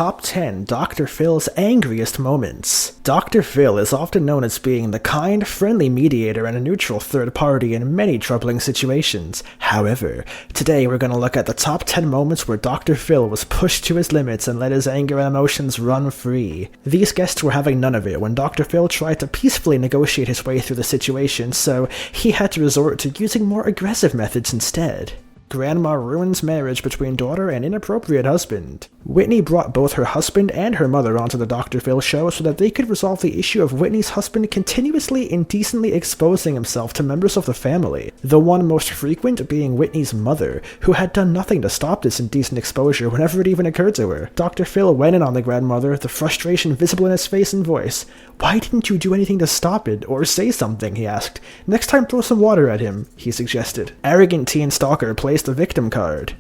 Top 10 Dr. Phil's Angriest Moments. Dr. Phil is often known as being the kind, friendly mediator and a neutral third party in many troubling situations. However, today we're going to look at the top 10 moments where Dr. Phil was pushed to his limits and let his anger and emotions run free. These guests were having none of it when Dr. Phil tried to peacefully negotiate his way through the situation, so he had to resort to using more aggressive methods instead. Grandma ruins marriage between daughter and inappropriate husband. Whitney brought both her husband and her mother onto the Dr. Phil show so that they could resolve the issue of Whitney's husband continuously indecently exposing himself to members of the family, the one most frequent being Whitney's mother, who had done nothing to stop this indecent exposure whenever it even occurred to her. Dr. Phil went in on the grandmother, the frustration visible in his face and voice. "Why didn't you do anything to stop it, or say something?" he asked. "Next time throw some water at him," he suggested. Arrogant teen stalker plays the victim card.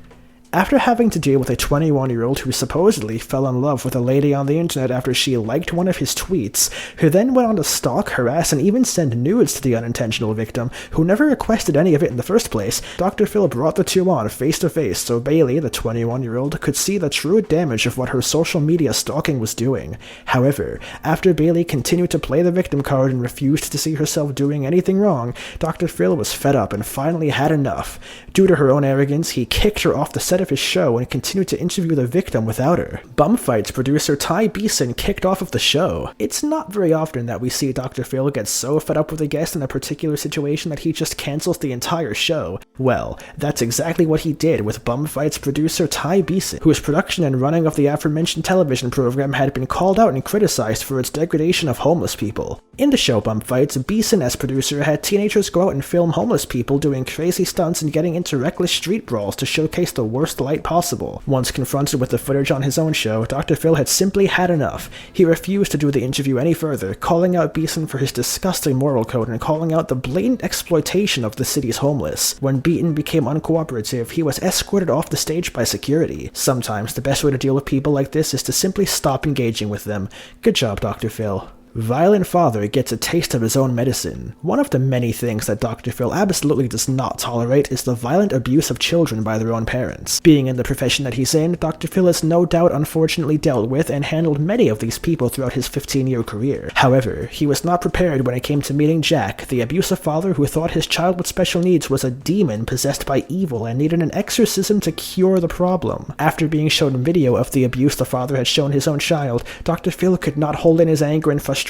After having to deal with a 21-year-old who supposedly fell in love with a lady on the internet after she liked one of his tweets, who then went on to stalk, harass, and even send nudes to the unintentional victim, who never requested any of it in the first place, Dr. Phil brought the two on face to face so Bailey, the 21-year-old, could see the true damage of what her social media stalking was doing. However, after Bailey continued to play the victim card and refused to see herself doing anything wrong, Dr. Phil was fed up and finally had enough. Due to her own arrogance, he kicked her off the set of his show and continued to interview the victim without her. Bumfights producer Ty Beeson kicked off of the show. It's not very often that we see Dr. Phil get so fed up with a guest in a particular situation that he just cancels the entire show. Well, that's exactly what he did with Bumfights producer Ty Beeson, whose production and running of the aforementioned television program had been called out and criticized for its degradation of homeless people. In the show Bumfights, Beeson as producer had teenagers go out and film homeless people doing crazy stunts and getting into reckless street brawls to showcase the worst light possible. Once confronted with the footage on his own show, Dr. Phil had simply had enough. He refused to do the interview any further, calling out Beeson for his disgusting moral code and calling out the blatant exploitation of the city's homeless. When Beaton became uncooperative, he was escorted off the stage by security. Sometimes the best way to deal with people like this is to simply stop engaging with them. Good job, Dr. Phil. Violent father gets a taste of his own medicine. One of the many things that Dr. Phil absolutely does not tolerate is the violent abuse of children by their own parents. Being in the profession that he's in, Dr. Phil has no doubt unfortunately dealt with and handled many of these people throughout his 15-year career. However, he was not prepared when it came to meeting Jack, the abusive father who thought his child with special needs was a demon possessed by evil and needed an exorcism to cure the problem. After being shown video of the abuse the father had shown his own child, Dr. Phil could not hold in his anger and frustration,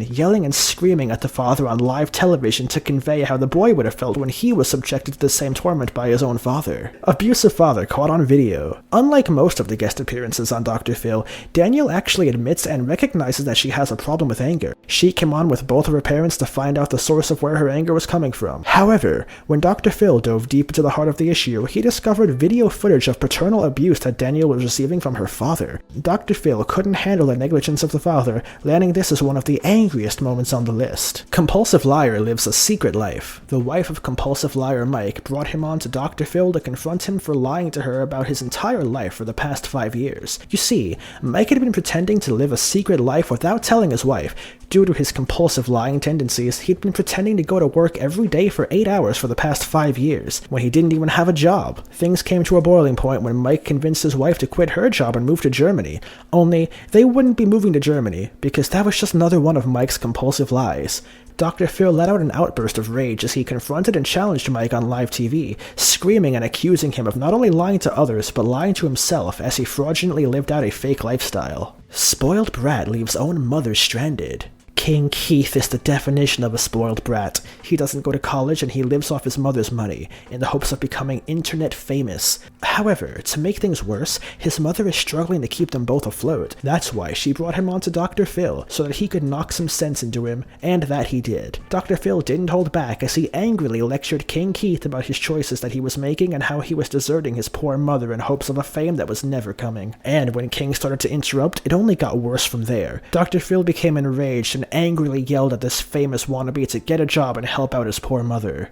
yelling and screaming at the father on live television to convey how the boy would have felt when he was subjected to the same torment by his own father. Abusive father caught on video. Unlike most of the guest appearances on Dr. Phil, Danielle actually admits and recognizes that she has a problem with anger. She came on with both of her parents to find out the source of where her anger was coming from. However, when Dr. Phil dove deep into the heart of the issue, he discovered video footage of paternal abuse that Danielle was receiving from her father. Dr. Phil couldn't handle the negligence of the father, landing this as one of the angriest moments on the list. Compulsive liar lives a secret life. The wife of compulsive liar Mike brought him on to Dr. Phil to confront him for lying to her about his entire life for the past 5 years. You see, Mike had been pretending to live a secret life without telling his wife. Due to his compulsive lying tendencies, he'd been pretending to go to work every day for 8 hours for the past 5 years, when he didn't even have a job. Things came to a boiling point when Mike convinced his wife to quit her job and move to Germany. Only, they wouldn't be moving to Germany, because that was just another one of Mike's compulsive lies. Dr. Phil let out an outburst of rage as he confronted and challenged Mike on live TV, screaming and accusing him of not only lying to others, but lying to himself as he fraudulently lived out a fake lifestyle. Spoiled brat leaves own mother stranded. King Keith is the definition of a spoiled brat. He doesn't go to college and he lives off his mother's money, in the hopes of becoming internet famous. However, to make things worse, his mother is struggling to keep them both afloat. That's why she brought him on to Dr. Phil, so that he could knock some sense into him, and that he did. Dr. Phil didn't hold back as he angrily lectured King Keith about his choices that he was making and how he was deserting his poor mother in hopes of a fame that was never coming. And when King started to interrupt, it only got worse from there. Dr. Phil became enraged and angrily yelled at this famous wannabe to get a job and help out his poor mother.